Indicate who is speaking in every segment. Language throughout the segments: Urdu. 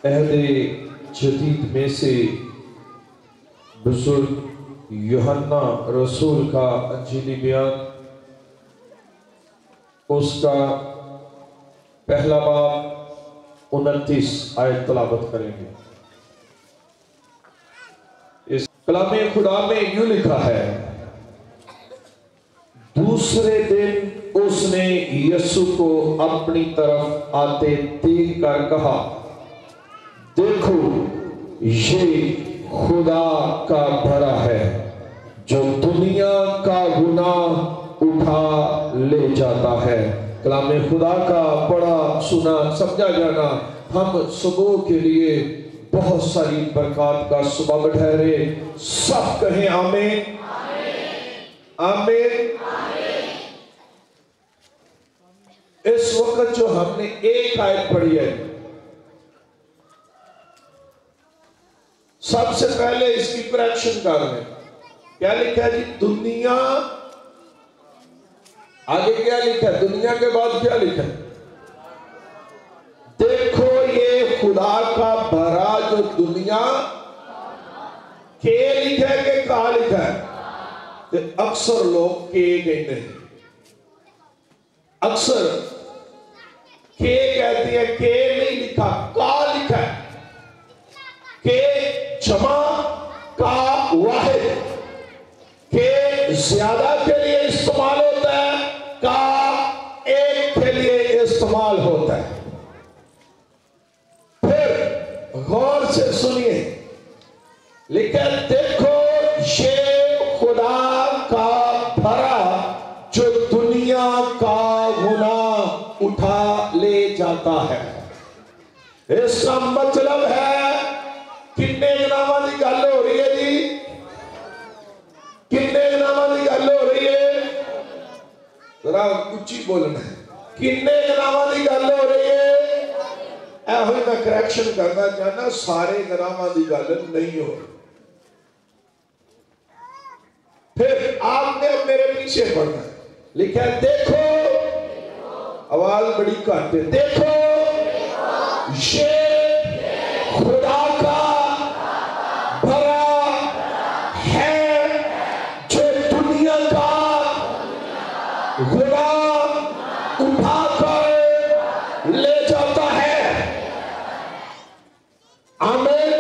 Speaker 1: عہد جدید میں سے بزرگ یوحنا رسول کا انجیلی بیان، اس کا پہلا باب 29 آیت تلاوت کریں گے۔ اس کلام خدا میں یوں لکھا ہے، دوسرے دن اس نے یسوع کو اپنی طرف آتے دیکھ کر کہا، دیکھو یہ خدا کا بھرا ہے جو دنیا کا گناہ اٹھا لے جاتا ہے۔ کلام خدا کا پڑھا سنا سمجھا جانا ہم صبح کے لیے بہت ساری برکات کا سبب ٹھہرے۔ سب کہیں آمین آمین۔ اس وقت جو ہم نے ایک آیت پڑھی ہے، سب سے پہلے اس کی کریکشن کر رہے ہیں۔ کیا لکھا ہے جی؟ دنیا، آگے کیا لکھا ہے؟ دنیا کے بعد کیا لکھا ہے؟ دیکھو یہ خدا کا بھرا جو دنیا کے لکھا ہے کہ کہا لکھا ہے؟ تو اکثر لوگ کے کہتے ہیں، اکثر کے کہتے ہیں، کے نہیں لکھا، کا لکھا ہے۔ کہ جمع کا واحد، کہ زیادہ کے لیے استعمال ہوتا ہے، کا ایک کے لیے استعمال ہوتا ہے۔ پھر غور سے سنیے، لیکن دیکھو یہ خدا کا بھرا جو دنیا کا گناہ اٹھا لے جاتا ہے۔ اس کا مطلب ہے کتنے گناہاں دی گل ہو رہی ہے جی؟ کتنے گناہاں دی گل ہو رہی ہے؟ ذرا اچھی بولنا ہے، کتنے گناہاں دی گل ہو رہی ہے؟ اے ہوئی میں کریکشن کرنا چاہنا، سارے گناہاں دی گل نہیں ہو رہی۔ پھر آپ نے میرے پیچھے پڑھنا ہے، لکھا ہے دیکھو، آواز بڑی کٹ ہے، دیکھو یہ خدا کا بھرا ہے جو دنیا کا گناہ اٹھا کر لے جاتا ہے۔ آمین۔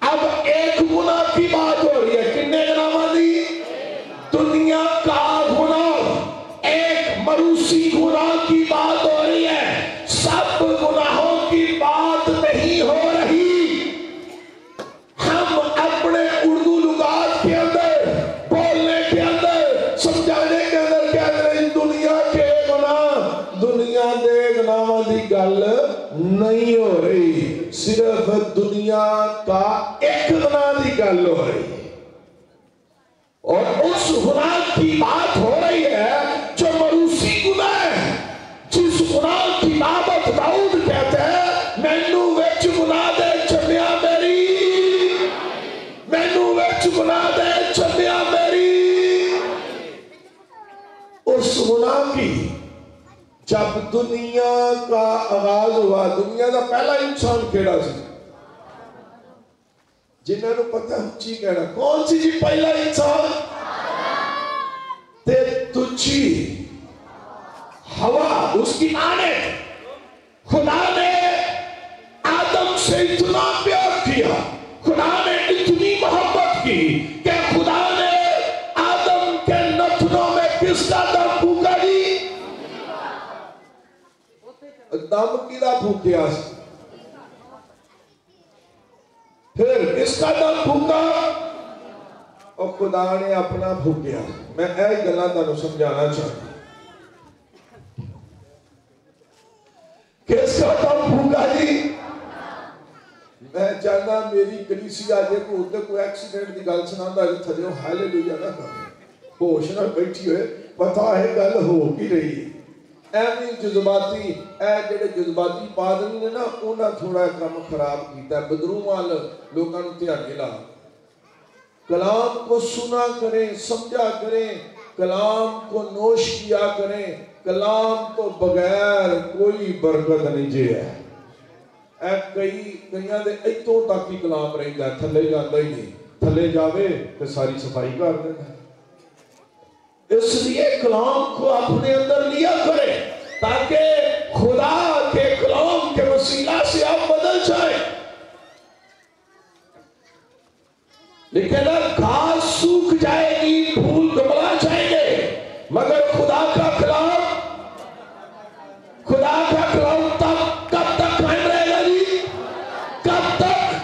Speaker 1: اب ایک گناہ کی بات ہو رہی ہے، کتنے گناہ دی؟ دنیا کا گناہ، ایک مروسی گناہ کی بات ہو رہی ہے، سب گناہوں کی بات نہیں ہو رہی۔ ہم اپنے اردو لغات کے اندر، بولنے کے اندر، سمجھانے کے اندر کہہ رہے ہیں دنیا کے گناہ، دنیا دے گناہاں دی گل نہیں ہو رہی، صرف دنیا کا ایک گناہ دی گل ہو رہی ہے، اور اس گناہ کی بات ہو رہی ہے جو مروسی گناہ ہے، جس گناہ کی بابت داؤد کہتے ہیں، مینوں وچ گناہ دے چمیا میری، مینوں وچ گناہ دے چمیا میری۔ اس گناہ کی جب دنیا کا آغاز ہوا، دنیا کا پہلا انسان کیڑا سی؟ جنہوں نے پتہ اچھی کہنا، کون سی جی پہلا انسان؟ تے تجھی ہوا، اس کی آنت۔ خدا نے آدم سے اتنا پیار کیا، خدا نے اتنی محبت کی کہ خدا نے آدم کے نتنوں میں کس کا دم پھونکا دی؟ دم کیدا پھونکیا؟ پھر کس کا دم پھونکا؟ اور خدا نے اپنا پھونکیا۔ میں ایک گلاں تانوں سمجھانا چاہتا ہوں، کس کا دم پھونکا جی؟ میں چاہتا میری کلیسیا جے کو ادھر کوئی ایکسیڈنٹ دی گل سناندا ہے تھلیوں ہالےلویا نہ کرے، ہوش نہ بیٹھی ہوئے، پتہ ہے گل ہو کی رہی ہے۔ ایویں جذباتی، اے جڑے جذباتی پادری نے نا، انہاں تھوڑا کام خراب کیتا ہے، بدروں وال لوکاں نوں دھیان لا۔ کلام کو سنا کریں، سمجھا کریں، کلام کو نوش کیا کریں، کلام تو بغیر کوئی برکت نہیں جے ہے۔ کئیاں دے اتوں تک ہی کلام رہتا ہے، تھلے جاتا ہی نہیں، تھلے جاوے تو ساری صفائی کر دیتا ہے۔ اس لیے کلام کو اپنے اندر لیا کرے تاکہ خدا کے کلام کے وسیلہ سے آپ بدل جائیں۔ لیکن گھاس سوکھ جائے گی، پھول گملا جائیں گے، مگر خدا کا کلام کب تک قائم رہے گا جی؟ کب تک؟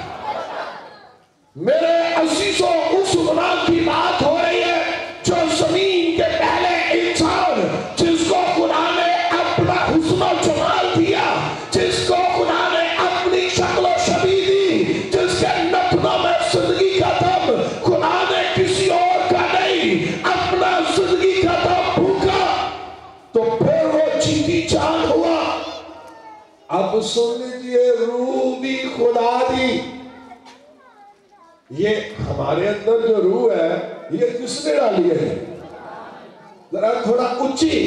Speaker 1: میرے عزیزوں، اس گناہ کی بات ہو رہی ہے جو زمین کے پہلے انسان، جس کو خدا نے اپنا حسن و جمال دیا، جس کو خدا نے اپنی شکل و شبیہ دی، جس کے نتنوں میں زندگی کا دم خدا نے کسی اور کا نہیں، اپنا زندگی کا دم پھونکا، تو پھر وہ جیتی جان ہوا۔ اب سن لیجئے، روح بھی خدا دی۔ یہ ہمارے اندر جو روح ہے یہ کس نے ڈالی ہے؟ ذرا تھوڑا اونچی،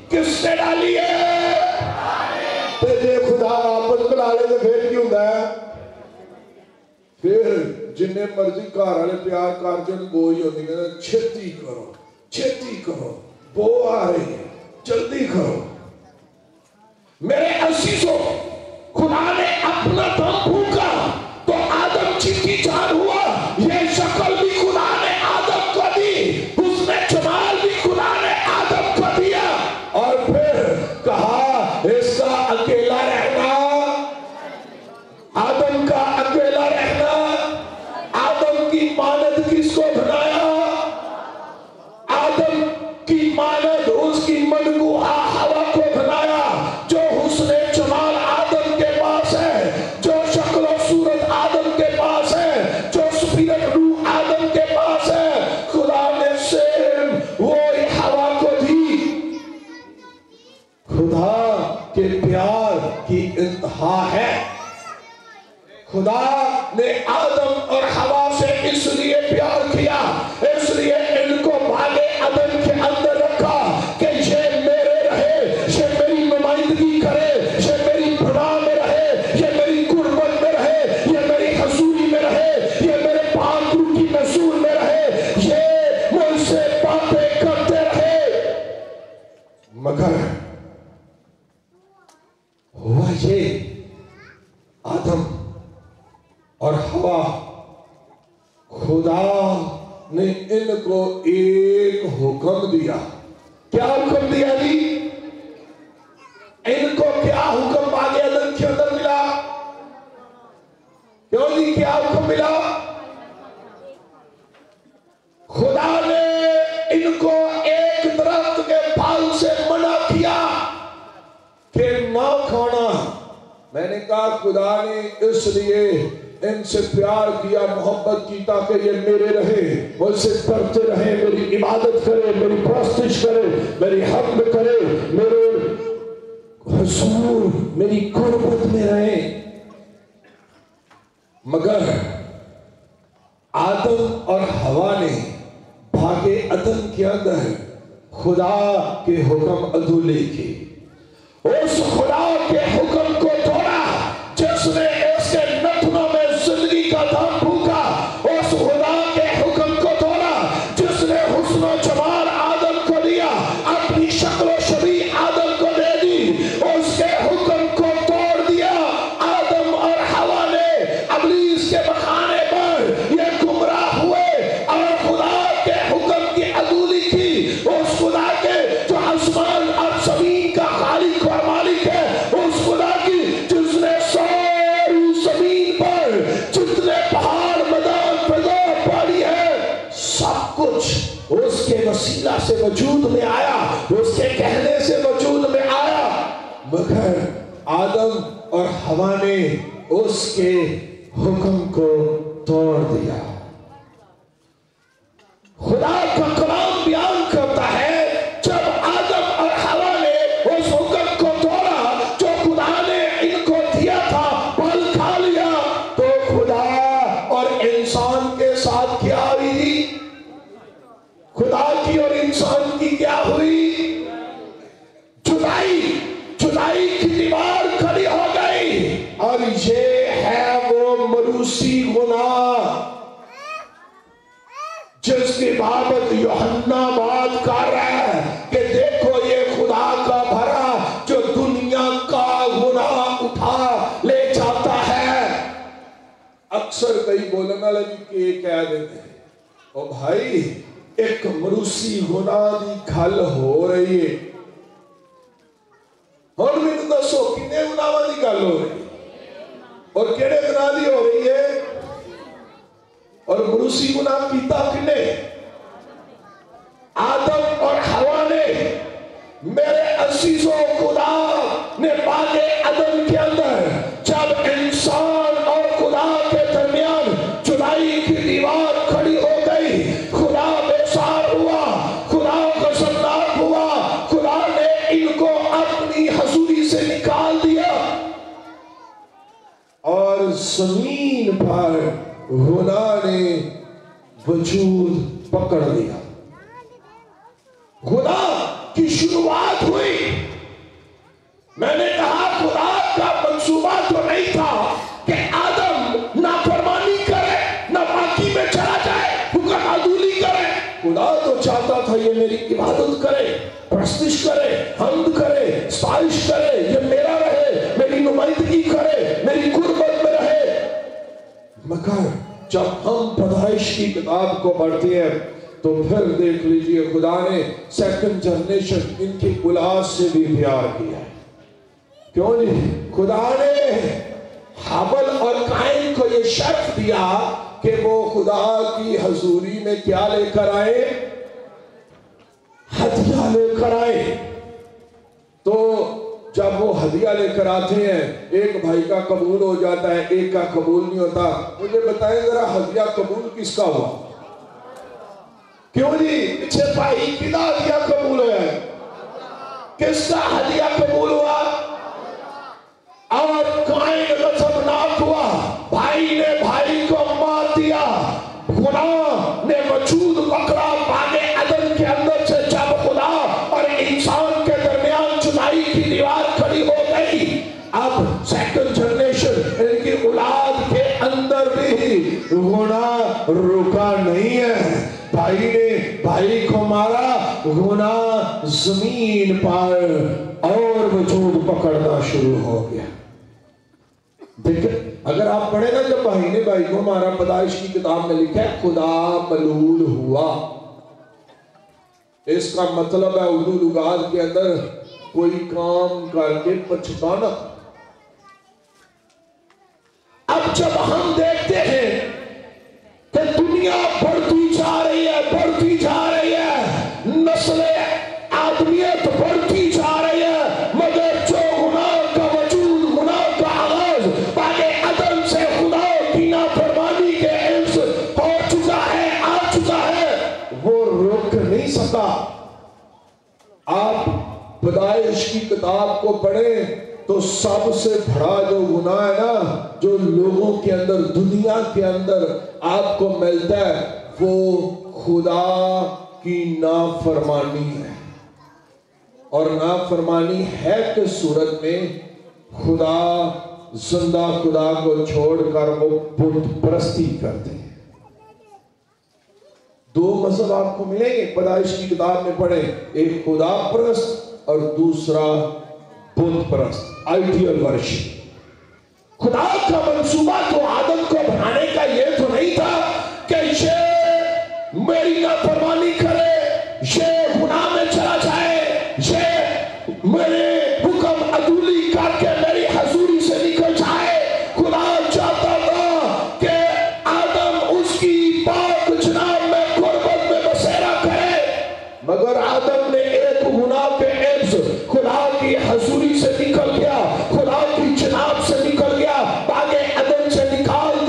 Speaker 1: کس نے ڈالی ہے؟ تو یہ خدا آپس بنا لے تو پھر کیوں ہے؟ پھر جنہیں مرضی گھر والے پیار کر کے بو ہی ہوتی ہے، چھتی کرو چھتی کرو، بو آ رہی ہے، جلدی کرو۔ میرے عزیزوں، خدا نے اپنا دم پھونکا تو آدم جیتی جان ہوا۔ یہ شکل بھی خدا نے آدم کو دی، حسن جمال بھی خدا نے آدم کو دیا، اور پھر کہا اس کا اکیلا رہنا، آدم کا اکیلا رہنا۔ آدم کی مانند کس کو بنایا؟ آدم کی مانند اس کی منگوہا ہوا کو بنایا، جو حسن جمال آدم کے پاس ہے، جو شکل و صورت آدم کے پاس ہے، جو سپیرت روح آدم کے پاس ہے۔ خدا نے صرف وہی ہوا کو دی۔ خدا کے پیار کی انتہا ہے۔ خدا نے آدم اور حوا سے اس لیے پیار کیا، اس لیے ان کو باغ عدن کے اندر رکھا کہ یہ میرے رہے، یہ میری نمائندگی کرے، یہ میری پناہ میں رہے، یہ میری قربت میں رہے، یہ میری حضوری میں رہے، یہ میرے پاک روح کی نزول میں رہے، یہ مجھ سے باتیں کرتے رہے۔ مگر ہوا یہ، آدم اور حوا، خدا نے ان کو ایک حکم دیا۔ کیا حکم دیا جی؟ ان کو کیا حکم باغ عدن کے اندر ملا؟ کیوں جی کیا حکم ملا؟ خدا نے ان کو ایک درخت کے پھل سے منع کیا کہ نہ کھانا۔ میں نے کہا خدا نے اس لیے ان سے پیار کیا، محبت کی، تاکہ یہ میرے رہے، مجھ سے ڈرتے رہے، میری عبادت کرے، میری پرستش کرے، میری حمد کرے، میرے حضور، میری قربت میں رہے۔ مگر آدم اور حوا نے باغ عدن کے اندر خدا کے حکم ادھولے کیے۔ اس خدا کے حکم کو توڑا جس نے اس کے نتنوں میں زندگی کا دم پھونکا، اس خدا کے حکم کو توڑا جس نے حسن و جمال آدم کو دیا، اپنی شکل و شبیہ آدم کو دے دی، اس کے حکم کو توڑ دیا۔ آدم اور حوا نے ابلیس کے بہانے پر یہ گمراہ ہوئے اور خدا کے حکم کی عدولی کی۔ اس خدا کے جو آسمان اور زمین کا خالق اور مالک ہے، اس خدا کی جس نے ساری زمین پر جتنے پہاڑ، میدان، فضا، پانی ہے، سب کچھ اس کے وسیلہ سے وجود میں آیا، اس کے کہنے سے وجود میں آیا۔ مگر آدم اور حوا نے اس کے حکم کو توڑ دیا۔ خدا کا کلام بیان کرتا ہے جب آدم اور حوا نے اس حکم کو توڑا جو خدا نے ان کو دیا تھا، پھل کھا لیا، تو خدا اور انسان کے ساتھ کیا ہوئی؟ خدا کی اور انسان کی کیا ہوئی؟ جدائی کی دیوار کھڑی ہو گئی، اور یہ ہے وہ مروسی گناہ جس کی بابت یوحنا بات کر رہا ہے کہ دیکھو یہ خدا کا بھرا جو دنیا کا گناہ اٹھا لے جاتا ہے۔ اکثر کئی بولنا لگی کہ یہ کہہ دیتے ہیں او بھائی ایک مروسی گناہ دی گھل ہو رہی ہے، اور میں تو دسو کنے گناہ دی گل ہو رہی ہے اور کیڑے گناہ دی ہو رہی ہے؟ اور مروسی گناہ کیتا کنے؟ آدم اور حوا نے۔ میرے عزیزوں خدا نے باغ عدن کے اندر جب انسان اور خدا کے درمیان جدائی کی دیوار کھڑی ہو گئی، خدا بیزار ہوا، خدا غضبناک ہوا، خدا نے ان کو اپنی حضوری سے نکال دیا اور زمین پر گناہ نے وجود پکڑ لیا۔ گناہ کی شروعات ہوئی۔ میں نے کہا خدا کا منصوبہ تو نہیں تھا کہ آدم نافرمانی کرے، ناپاکی میں چلا جائے، حکم عدولی کرے۔ خدا تو چاہتا تھا یہ میری عبادت کرے، پرستش کرے، حمد کرے، ستائش کرے، یہ میرا رہے، میری نمائندگی کرے، میری قربت میں رہے۔ مگر جب ہم پیدائش کی کتاب کو پڑھتے ہیں تو پھر دیکھ لیجئے خدا نے سیکنڈ جنریشن ان کی اولاد سے بھی پیار کیا ہے۔ کیوں نہیں؟ خدا نے حابل اور قائن کو یہ شرط دیا کہ وہ خدا کی حضوری میں کیا لے کر آئے؟ ہدیہ لے کر آئے۔ تو جب وہ ہدیہ لے کر آتے ہیں، ایک بھائی کا قبول ہو جاتا ہے، ایک کا قبول نہیں ہوتا۔ مجھے بتائیں ذرا ہدیہ قبول کس کا ہوا؟ کیوں جی؟ پیچھے بھائی کی ہدیہ قبول ہوا ہے، کس کا ہدیہ قبول ہوا؟ اور قائن غضبناک ہوا، بھائی نے بھائی کو مار دیا، گناہ نے وجود پکڑا باغ عدن کے اندر سے۔ جب خدا اور انسان کے درمیان جدائی کی دیوار کھڑی ہو گئی، اب سیکنڈ جنریشن ان کی اولاد کے اندر بھی گناہ رکا نہیں ہے۔ بھائی نے بھائی کو مارا، گناہ زمین پر اور وجود پکڑنا شروع ہو گیا۔ دیکھیں اگر آپ پڑھیں نا، جب بھائی نے بھائی کو مارا، پیدائش کی کتاب میں لکھا ہے خدا ملول ہوا۔ اس کا مطلب ہے اردو لغات کے اندر کوئی کام کر کے پچھتانا۔ اب جب ہم دیکھتے ہیں کہ دنیا بڑھتی جا رہی ہے، بڑھتی جا رہی ہے، نسل آدمیت بڑھتی جا رہی ہے، مگر جو گناہ کا وجود، گناہ کا آغاز باغ عدن سے خدا کی نافرمانی کے عوض ہو چکا ہے، آ چکا ہے، وہ رک نہیں سکا۔ آپ پیدائش کی کتاب کو پڑھیں تو سب سے بڑا جو گناہ ہے نا، جو لوگوں کے اندر، دنیا کے اندر آپ کو ملتا ہے، وہ خدا کی نافرمانی ہے۔ اور نافرمانی ہے کس صورت میں؟ خدا، زندہ خدا کو چھوڑ کر وہ بت پرستی کرتے ہیں۔ دو مذہب آپ کو ملیں گے پیدائش کی کتاب میں پڑھیں، ایک خدا پرست اور دوسرا بت پرست، آئیڈیل ورشپ۔ خدا کا منصوبہ تو آدم کو بنانے کا یہ تو نہیں تھا کہ یہ میری نافرمانی کرے، یہ گناہ میں چلا جائے، یہ میرے حکم عدولی کر کے میری حضوری سے نکل جائے۔ خدا چاہتا تھا کہ آدم اس کی پاک جناب میں قربت میں بسیرا کرے، مگر آدم نے ایک گناہ کے عوض خدا کی حضوری سے نکل گیا، خدا کی جناب سے نکل گیا، باغ عدن سے نکال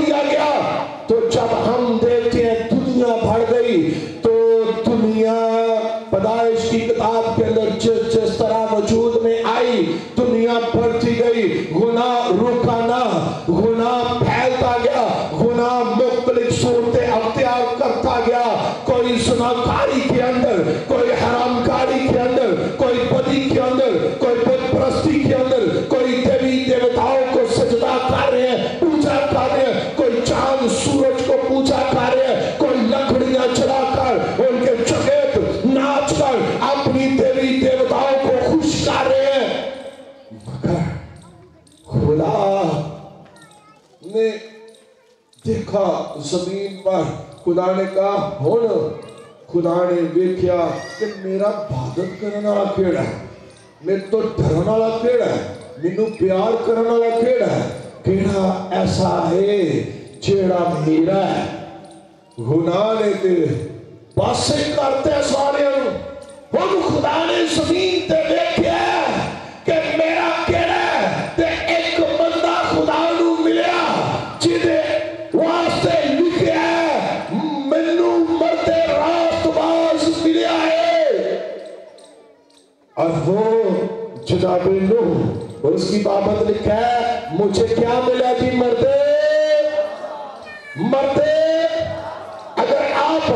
Speaker 1: خدا نے دیکھا زمین پر, خدا نے کہا ہن خدا نے دیکھا کہ میرا عبادت کرنے والا کیڑا ہے, میرے تو ڈرن والا کیڑا ہے, مینوں پیار کرنے والا کیڑا ہے, کیڑا ایسا ہے جیڑا میرا ہے. گناہ نے تے پاسے کرتے سارے ہن خدا نے زمین تے دیکھا کہ میرا کیڑا ہے, تے ایک بندہ خدا نو ملیا جدے واسطے لکھیا ہے مینوں مرتے راست باز ملیا ہے. اور وہ جناب نوح, اور اس کی بابت لکھا ہے مجھے کیا ملا جی مردے مرتے. اگر آپ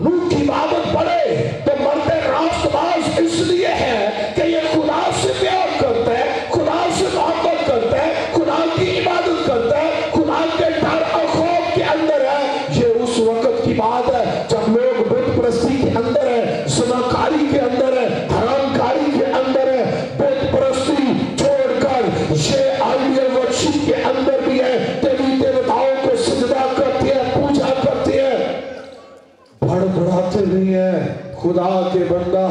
Speaker 1: نوح کی بابت پڑھے تو مرتے راست باز اس لیے ہے کہ یہ خدا سے پیار کرتا ہے, خدا سے محبت کرتا ہے, خدا کی عبادت کرتا ہے, خدا کے ڈر اور خوف کے اندر ہے. یہ اس وقت کی بات ہے جب لوگ بت پرستی کے اندر ہے, زناکاری کے اندر ہے, حرام کاری کے اندر ہے, بت پرستی چھوڑ کر یہ آئیڈیل ورشپ کے اندر بھی ہے, دیوی دیوتاؤں کو سجدہ کرتے ہیں, پوجا کرتے ہیں, بڑھ بڑھاتے نہیں ہیں. خدا کے بندہ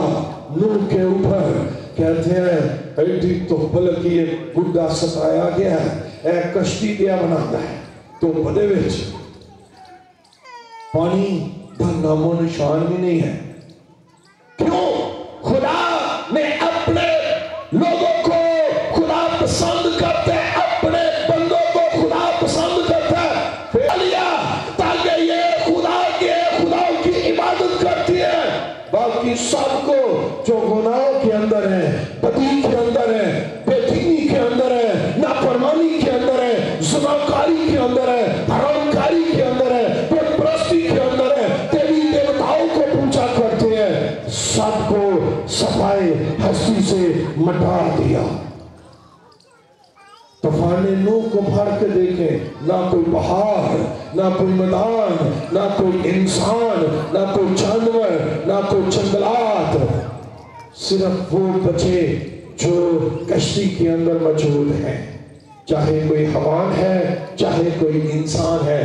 Speaker 1: نوح کے اوپر کہتے ہیں ایڈی تو بلکہ یہ بڑھا ستایا گیا ہے, اے کشتی دیا بناتا ہے تو بدے وچ پانی دا نام و نشان بھی نہیں ہے. کیوں؟ خدا نے اپنے لوگوں کو خدا پسند کرتے ہیں, اپنے بندوں کو خدا پسند کرتا ہے پھر لیا تاکہ یہ خدا کی عبادت کرتی ہے. باقی سب کو جو گناہ کے اندر ہے, بدی کے اندر ہے, بے دینی کے اندر ہے, نافرمانی کے اندر ہے, زناکاری کے اندر ہے, حرام کاری کے اندر ہے, بت پرستی کے اندر ہے, دیوی دیوتاؤں کو پوجا کرتے ہیں, سب کو صفائے ہستی سے مٹا دیا. طوفان نوح کو پھاڑ کے دیکھیں, نہ کوئی پہاڑ, نہ کوئی میدان, نہ کوئی انسان, نہ کوئی جانور, نہ کوئی جنگلات, صرف وہ بچے جو کشتی کے اندر موجود ہیں. چاہے کوئی حیوان ہے, چاہے کوئی انسان ہے,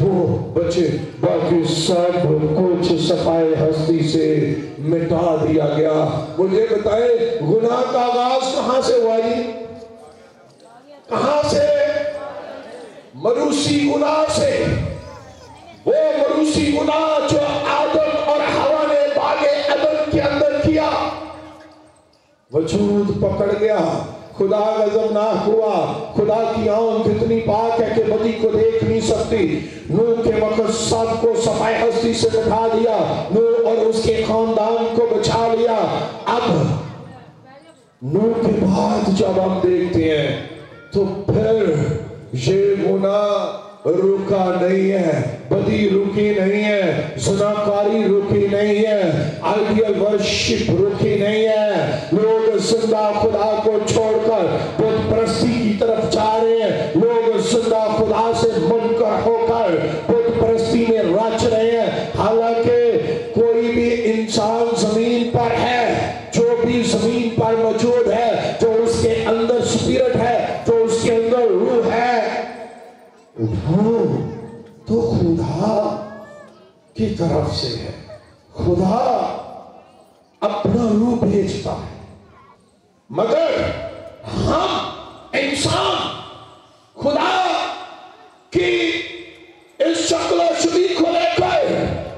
Speaker 1: وہ بچے, باقی سب کچھ صفائے ہستی سے مٹا دیا گیا. مجھے بتائے گناہ کا آغاز کہاں سے ہوا جی؟ کہاں سے؟ مروسی گناہ سے. وہ مروسی گناہ جو آدم اور حوا نے باغ عدن کے اندر کیا, وجود پکڑ گیا, خدا غضبناک ہوا. خدا کی آنکھ اتنی پاک ہے کہ بدی کو دیکھ نہیں سکتی. نوح کے وقت سب کو صفائے ہستی سے بٹھا دیا, نوح اور اس کے خاندان کو بچا لیا. اب نوح کے بعد جب ہم دیکھتے ہیں تو پھر یہ گناہ رکا نہیں ہے, بدی رکی نہیں ہے, زناکاری رکی نہیں ہے, آئیڈیل ورشپ رکی نہیں ہے. لوگ زندہ خدا کو چھوڑ کر بت پرستی کی طرف جا رہے ہیں. لوگ زندہ خدا سے منکر ہو کر بت پرستی میں رچ رہے ہیں. حالانکہ کوئی بھی انسان زمین پر ہے, جو بھی زمین پر موجود ہے, جو اس کے اندر سپیرٹ ہے, جو اس کے اندر روح ہے, وہ تو خدا کی طرف سے ہے. خدا اپنا روح بھیجتا ہے. مگر ہم انسان خدا کی اس شکل و شبیہ کو لے کر,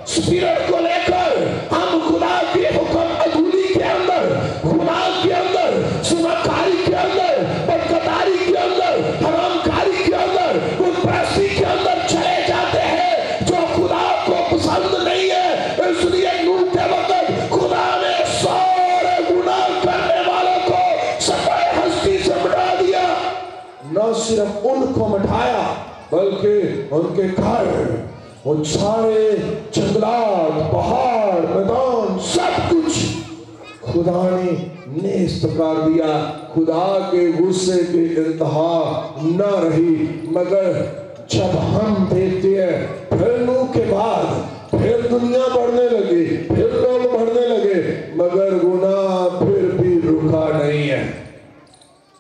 Speaker 1: سپیرٹ کو لے کر, ہم خدا کے حکم عدولی کے اندر, گناہ کے اندر, زناکاری کے اندر, بدکاری کے اندر, حرام کاری کے اندر, بت پرستی کے اندر چلے جاتے ہیں, جو خدا کو پسند نہیں ہے. اس لیے نوح کے وقت خدا نے سارے گناہ کرنے والوں کو صفائے ہستی سے مٹا دیا. نہ صرف ان کو مٹایا بلکہ ان کے گھر, ان سارے جنگلات, پہاڑ, میدان, سب کچھ خدا نے نیست کر دیا. خدا کے غصے کی انتہا نہ رہی. مگر جب ہم دیکھتے ہیں پھر نوح کے بعد پھر دنیا بڑھنے لگی, پھر لوگ بڑھنے لگے, مگر گناہ پھر بھی رکا نہیں ہے.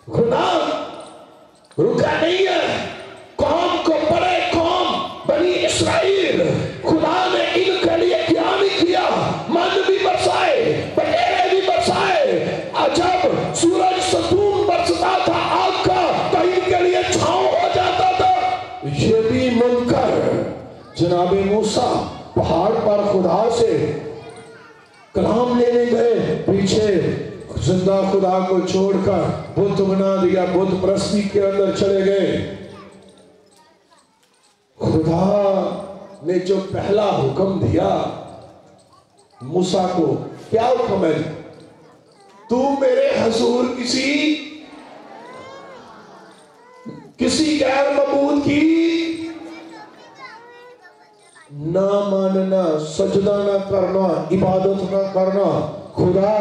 Speaker 1: گناہ رکا نہیں ہے. قوم کو بڑے قوم بنی اسرائیل خدا نے ان کے لیے کیا نہیں کیا. من بھی برسائے, بٹیرے بھی برسائے. جب سورج ستون برستا تھا آگ کا تو ان کے لیے چھاؤں ہو جاتا تھا. یہ بھی من کر جناب موسیٰ پہاڑ پر خدا سے کلام لینے گئے, پیچھے زندہ خدا کو چھوڑ کر بت بنا دیا, بت پرستی کے اندر چلے گئے. خدا نے جو پہلا حکم دیا موسیٰ کو, کیا حکم ہے؟ تو میرے حضور کسی غیر معبود کی نہ ماننا, سجدہ نہ کرنا, عبادت نہ کرنا. خدا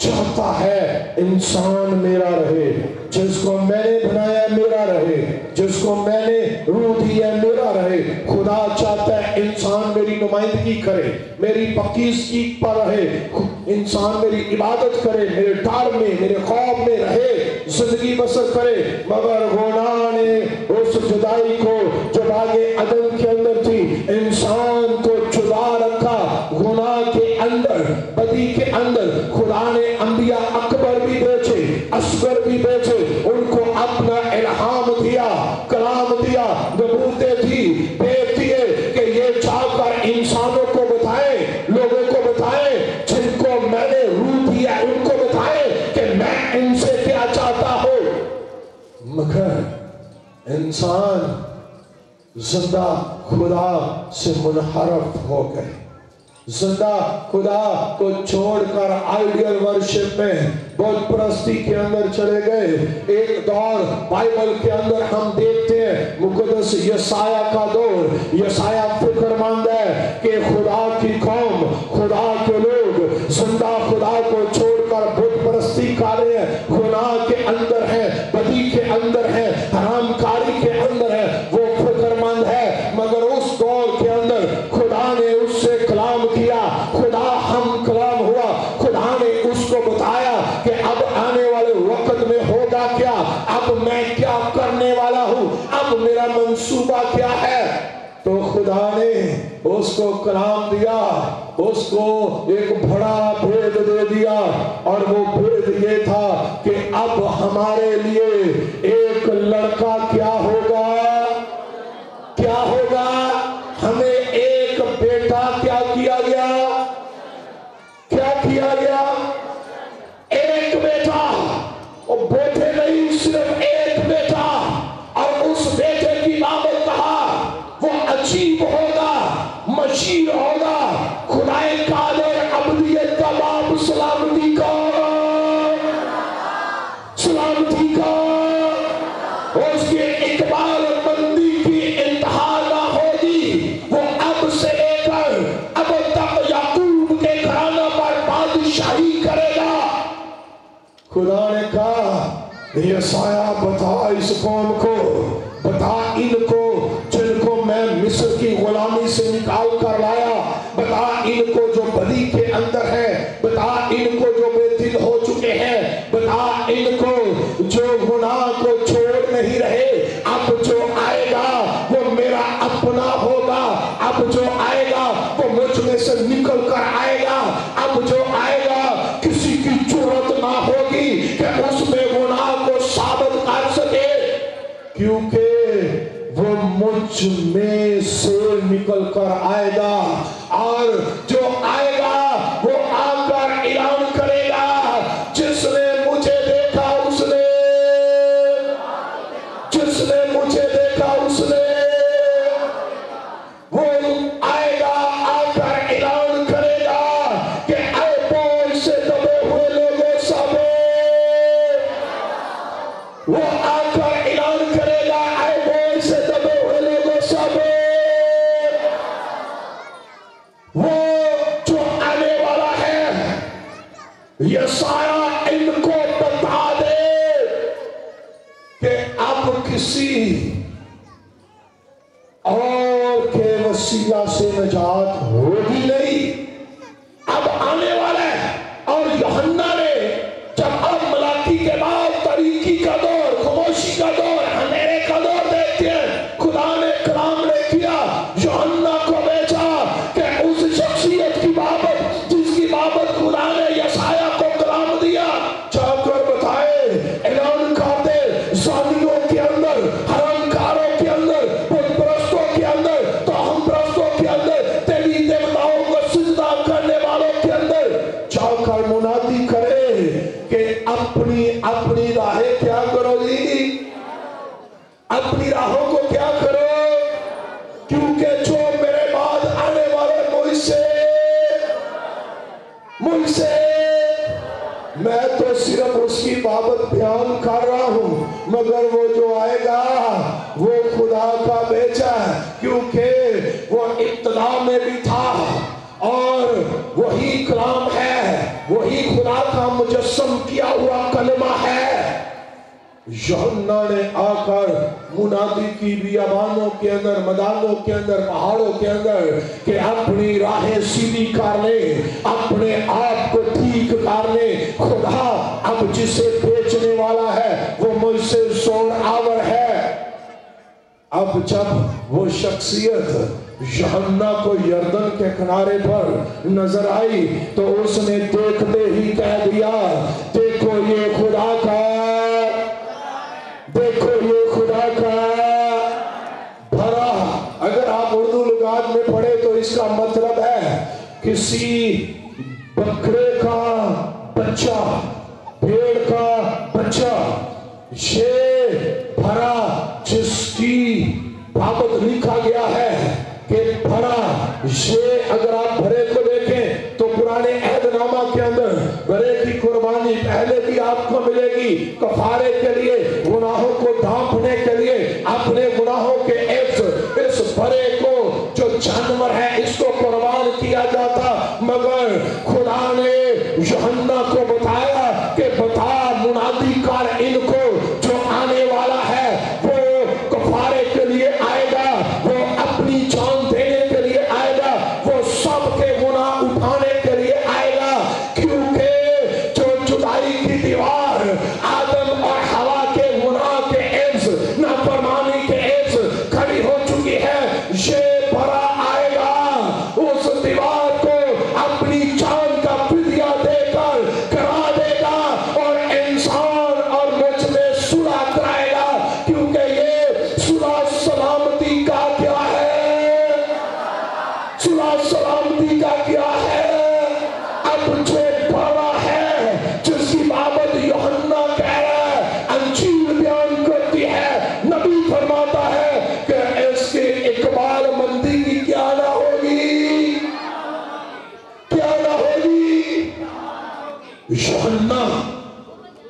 Speaker 1: چاہتا ہے انسان میرا رہے, جس کو میں نے بنایا میرا رہے, جس کو میں نے روح دی ہے میرا رہے. خدا چاہتا ہے انسان میری نمائندگی کرے, میری پاکیزگی پر رہے, انسان میری عبادت کرے, میرے ڈر میں میرے خوف میں رہے, زندگی بسر کرے. مگر گناہ نے اس جدائی کو جو باغ عدن کے اندر تھی انسان کو جدا رکھا. گناہ کے اندر, بدی کے اندر خدا نے انبیاء اکبر بھی بیچے, اصغر بھی بیچے, ان کو اپنا الہام دیا, کلام دیا, نبوتیں تھی, بیچ دیے کہ یہ جا کر انسانوں کو بتائیں, لوگوں کو بتائیں, جن کو میں نے روح دیا ان کو بتائیں کہ میں ان سے کیا چاہتا ہوں. مگر انسان زندہ خدا سے منحرف ہو گئے, زندہ خدا کو چھوڑ کر آئیڈیل ورشپ میں بت پرستی کے اندر چلے گئے. ایک دور بائبل کے اندر ہم دیکھتے ہیں, مقدس یسایہ کا دور. یسایہ فکر مند ہے کہ خدا کی قوم, خدا کے لوگ زندہ خدا کو چھوڑ کر بت پرستی کر رہے ہیں, گناہ کے اندر ہیں, بدی کے اندر ہیں, حرام کاری کے اندر ہیں. وہ فکر مند ہے, مگر اس دور کے اندر خدا نے اس سے کلام کیا, خدا ہم کلام ہوا. خدا نے اس کو بتایا کہ اب آنے والے وقت میں ہوگا کیا, اب میں کیا کرنے والا ہوں, اب میرا منصوبہ کیا ہے. تو خدا نے اس کو کلام دیا, اس کو ایک بڑا بھید دے دیا, اور وہ بھید یہ تھا کہ اب ہمارے لیے ایک لڑکا کیا ہوگا, کیا ہوگا. ہمیں ایک بیٹا کیا کیا گیا, کیا کیا گیا, ایک بیٹا. اور بیٹے نہیں, صرف ایک بیٹا. اور اس بیٹے کی بابت کہا وہ عجیب ہوگا, مشیر ہوگا, خدائے قادر ابدیت کا باپ, سلامتی کا, سلامتی کا. اس کے اقبال بندی کی انتہا نہ ہوگی. وہ اب سے لے کر اب تک یعقوب کے گھرانہ پر بادشاہی کرے گا. خدا نے کہا یسایہ بتا اس قوم کو, بتا ان کو جن کو میں مصر کی غلامی سے نکال کر لایا, بتا ان کو جو بدی کے اندر ہے, بتا ان کو جو بے دل ہو چکے ہیں, بتا ان کو جو گناہ کو چھوڑ نہیں رہے. اب جو آئے گا وہ میرا اپنا ہوگا, اب جو آئے گا وہ مجھ میں سے نکل کر آئے گا, اب جو آئے گا کسی کی جرأت نہ ہوگی کہ اس میں گناہ کو ثابت کر سکے, کیونکہ وہ مجھ میں سے نکل کر آئے گا. اور جو آئے گا وہ آ کر اعلان کرے گا, جس نے مجھے دیکھا اس نے, جس نے مجھے دیکھا اس نے. وہ آئے گا, آ کر اعلان کرے گا کہ اے بوجھ سے دبے ہوئے لوگوں سب. وہ آ کر اعلان کرے گا اے بوجھ سے دبے ہوئے لوگوں سب. وہ جو آنے والا ہے یسایہ ان کو بتا دے کہ اب کسی اور کے وسیلہ سے نجات ہوگی نہیں, اب آنے والا ہے. اور یوحنا نے جب اب ملاکی کے بعد تاریکی کا دور, خاموشی کا دور, بابت بیان کر رہا ہوں، مگر وہ جو آئے گا وہ خدا کا بیٹا ہے، کیونکہ وہ ابتدا میں بھی تھا اور وہی کلام ہے، وہی خدا کا مجسم کیا ہوا کلمہ ہے۔ یوحنا نے آ کر منادی کی بیابانوں کے اندر، میدانوں کے اندر، پہاڑوں کے اندر کہ اپنی راہیں سیدھی کر لے، اپنے آپ کو ٹھیک کر لے، خدا اب جسے بیچنے والا ہے وہ مجھ سے زور آور ہے۔ اب جب وہ شخصیت یوحنا کو یردن کے کنارے پر نظر آئی تو اس نے دیکھتے ہی کہہ دیا، دیکھو یہ خدا کا، دیکھو یہ خدا کا بھرا۔ اگر آپ اردو لغات میں پڑھے تو اس کا مطلب ہے کسی بکرے کا بچہ، بھیڑ کا بچہ، یہ بھرا جس کی بابت لکھا گیا ہے کہ بھرا، یہ اگر آپ بھرے کو دیکھیں تو پرانے عہد نامہ کے اندر بھرے کی قربانی پہلے بھی آپ کو ملے گی، کفارے کے لیے، گناہوں کو ڈھانپنے کے لیے، اپنے گناہوں کے اس بھرے کو جو جانور ہے اس کو قربان کیا جاتا، مگر خدا نے یوحنا کو بتایا کہ بتا منادی کر ان کو جو آنے والا ہے وہ کفارے کے لیے آئے گا، وہ اپنی جان دینے کے لیے آئے گا، وہ سب کے گناہ اٹھانے کے لیے آئے گا، کیونکہ جو جدائی کی دیوار آدم اور حوا کے گناہ کے عوض، نافرمانی کے عوض کھڑی ہو چکی ہے، یہ بھرا آئے گا، اس دیوار کو اپنی جان کا فدیہ دے کر کرا دے گا اور انسان اور مجھ میں صلح کرائے گا، کیونکہ یہ صلح سلامتی کا کیا ہے؟ صلح سلامتی کا کیا ہے؟ اب جو بھرا ہے جس کی بابت یوحنا کہہ رہا ہے، انجیل بیان کرتی ہے، نبی فرماتا ہے کہ اس کے اقبال مندی کی کیا نہ ہوگی، کیا نہ ہوگی۔ یوحنا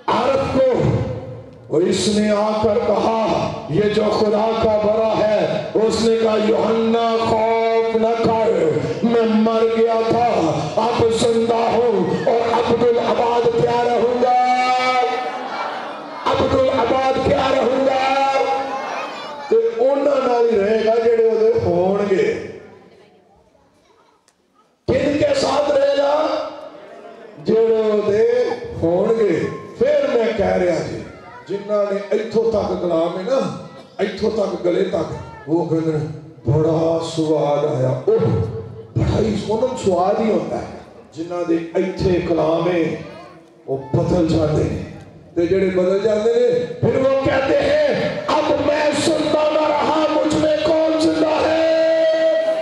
Speaker 1: عرب کو، اور اس نے آ کر کہا یہ جو خدا کا بڑا ہے، اس نے کہا یوحنا خوف نہ کر، میں مر گیا تھا اب زندہ ہوں اور عبدالعباد کیا رہوں گا، عبدالعباد کیا رہوں گا، تو انہاں نال ہی رہے گا جڑے اودے ہون گے۔ کن کے ساتھ رہے گا؟ جڑے اودے ہون گے۔ پھر میں کہہ رہا جی جنہاں نے ایتھوں تک کلام ہے نا، ایتھوں تک گلے تک، وہ کہتے ہیں بڑا سواد آیا، اوہ بڑا ہی سونم سواد ہی ہوتا ہے۔ جنہاں دے ایتھے کلام ہے وہ بدل جاتے ہیں، تے جڑے بدل جاتے ہیں پھر وہ کہتے ہیں اب میں زندہ نہ رہا، مجھ میں کون زندہ ہے؟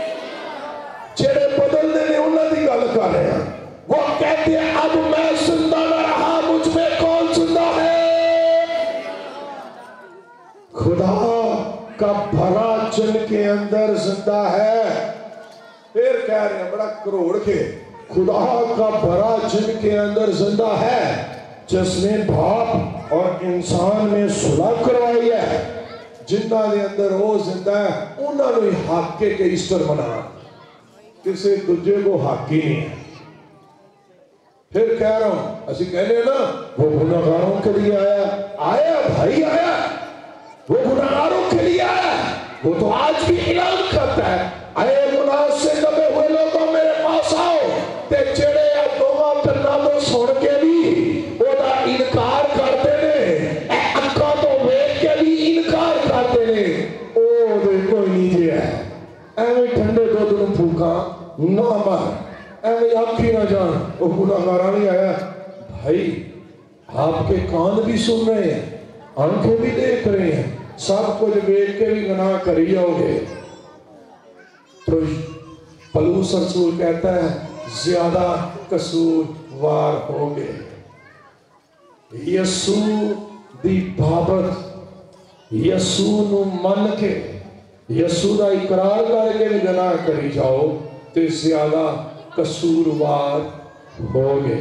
Speaker 1: جڑے بدلنے نے انہاں دی گل کر رہے ہیں، وہ کہتے ہیں اب میں زندہ نہ رہا، مجھ میں کون زندہ ہے؟ خدا کا بھرا جن کے اندر زندہ ہے۔ پھر کہہ رہے ہیں بڑا کروڑ کے، خدا کا بھرا جن کے اندر زندہ ہے، جس نے باپ اور انسان میں صلح کروائی ہے، جنہ دے اندر وہ زندہ ہے انہوں نے حق کے ایسٹر منا، کسی دوجے کو حق ہی نہیں ہے۔ پھر کہہ رہا ہوں اسی کہنے نا وہ گناہگاروں کے لیے آیا بھائی آیا، وہ گناہگاروں کے لیے آیا، وہ تو آج بھی اعلان کرتا ہے اے گناہ سے دبے ہوئے لوگوں میرے پاس آؤ، تے جڑے دوواں تناں تو سن کے بھی وہ دا انکار کرتے نے، اے اکھاں تو ویکھ کے بھی انکار کرتے نے، او دے کوئی نہیں جی ہے، ایویں ٹھنڈے دودھ نوں پھوکاں نہ مر، ایویں آکھی نہ جان وہ گناہگاراں نہیں آیا۔ بھائی آپ کے کان بھی سن رہے ہیں، آنکھیں بھی دیکھ رہے ہیں، سب کچھ دیکھ کے بھی گناہ کری جاؤ گے۔ تو پولس رسول کہتا ہے زیادہ قصوروار ہو گئے۔ یسوع دی بابت یسوع نو من کے یسوع دا اقرار کر کے بھی گناہ کری جاؤ تے زیادہ قصوروار ہو گئے۔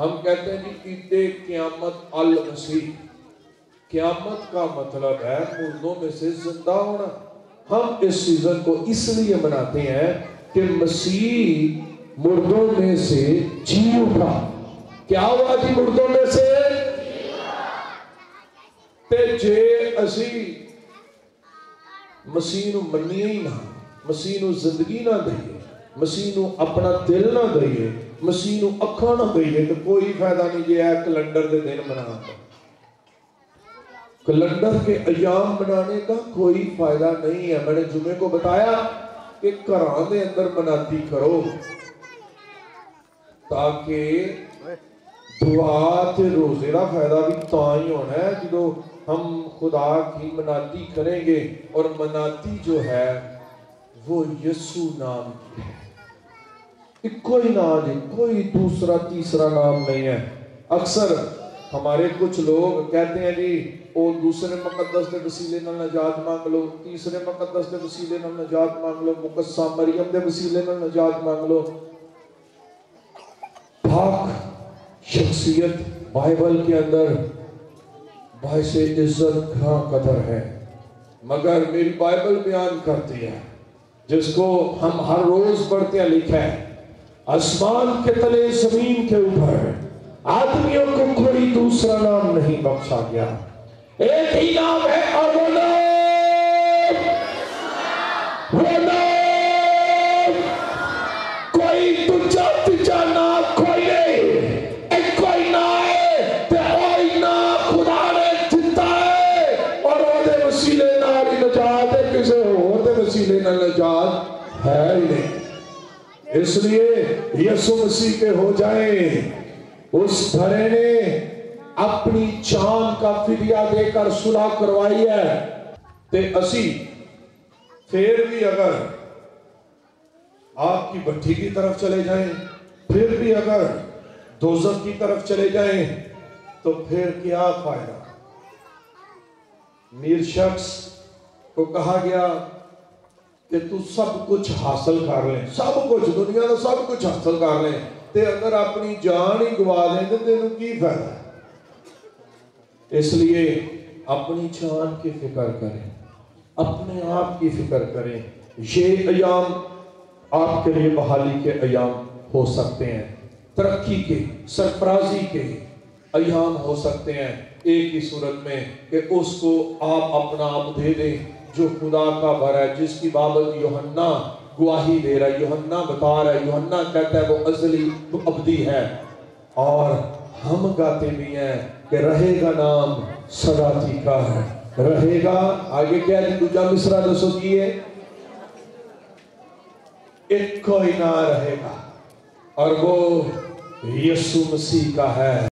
Speaker 1: ہم کہتے ہیں جی عید قیامت المسیح، قیامت کا مطلب ہے مردوں میں سے زندہ ہونا۔ ہم اس سیزن کو اس لیے مناتے ہیں کہ مسیح مردوں میں سے جی اٹھا۔ کیا ہوا جی مردوں میں سے؟ تے جے اسی مسیح نو منیے ہی نہ، مسیح نو زندگی نہ دئیے، مسیح نو اپنا دل نہ دئیے، مسیح نو اکھاں نہ دئیے، تو کوئی فائدہ نہیں جی ہے کیلنڈر دے دن منانا۔ کیلنڈر کے ایام منانے کا کوئی فائدہ نہیں ہے۔ میں نے جمعے کو بتایا کہ گھراں دے اندر مناتی کرو تاکہ دعا تے روزے کا فائدہ بھی تاں ہی ہونا ہے جدو ہم خدا کی مناتی کریں گے، اور مناتی جو ہے وہ یسوع نام کی ہے۔ کوئی نام نہیں، کوئی دوسرا تیسرا نام نہیں ہے۔ اکثر ہمارے کچھ لوگ کہتے ہیں جی او دوسرے مقدس دے وسیلے نال نجات مانگ لو، تیسرے مقدس دے وسیلے نال نجات مانگ لو، مقدسہ مریم دے وسیلے نال نجات مانگ لو۔ پاک شخصیت بائبل کے اندر باعث عزت گراں قدر ہے، مگر میری بائبل بیان کرتی ہے جس کو ہم ہر روز پڑھتے ہیں، لکھا ہے آسمان کے تلے زمین کے اوپر آدمیوں کو کوئی دوسرا نام نہیں بخشا گیا، ایک ہی نام ہے، اور وہ نام کوئی تجھا تجھا نام کوئی نہیں، ایک کوئی نام ہے تے وہی نام خدا نے دتا ہے، اور وہ دے وسیلے نال ہی نجات ہے، کسی اور دے وسیلے نال نجات ہے ہی نہیں۔ اس لیے یسوع مسیح کے ہو جائیں، اس گھرے نے اپنی جان کا فدیہ دے کر صلح کروائی ہے، تے اسی پھر بھی اگر آپ کی بھٹی کی طرف چلے جائیں، پھر بھی اگر دوزخ کی طرف چلے جائیں، تو پھر کیا فائدہ؟ میر شخص کو کہا گیا کہ تو سب کچھ حاصل کر لیں، سب کچھ دنیا کا سب کچھ حاصل کر لیں، تے اگر اپنی جان ہی گوا دیں تو تینوں کی فائدہ ہے؟ اس لیے اپنی جان کی فکر کریں، اپنے آپ کی فکر کریں۔ یہ ایام آپ کے لیے بحالی کے ایام ہو سکتے ہیں، ترقی کے، سرفرازی کے ایام ہو سکتے ہیں، ایک ہی صورت میں کہ اس کو آپ اپنا آپ دے دیں جو خدا کا بھر ہے، جس کی بابت یوحنا گواہی دے رہا ہے، یوحنا بتا رہا ہے، یوحنا کہتا ہے وہ ازلی وہ ابدی ہے، اور ہم گاتے بھی ہیں کہ رہے گا نام سدا کا ہے، رہے گا، آگے کیا ہے دوجا مصرع دسو کیے، ایک کوئی نہ رہے گا، اور وہ یسوع مسیح کا ہے۔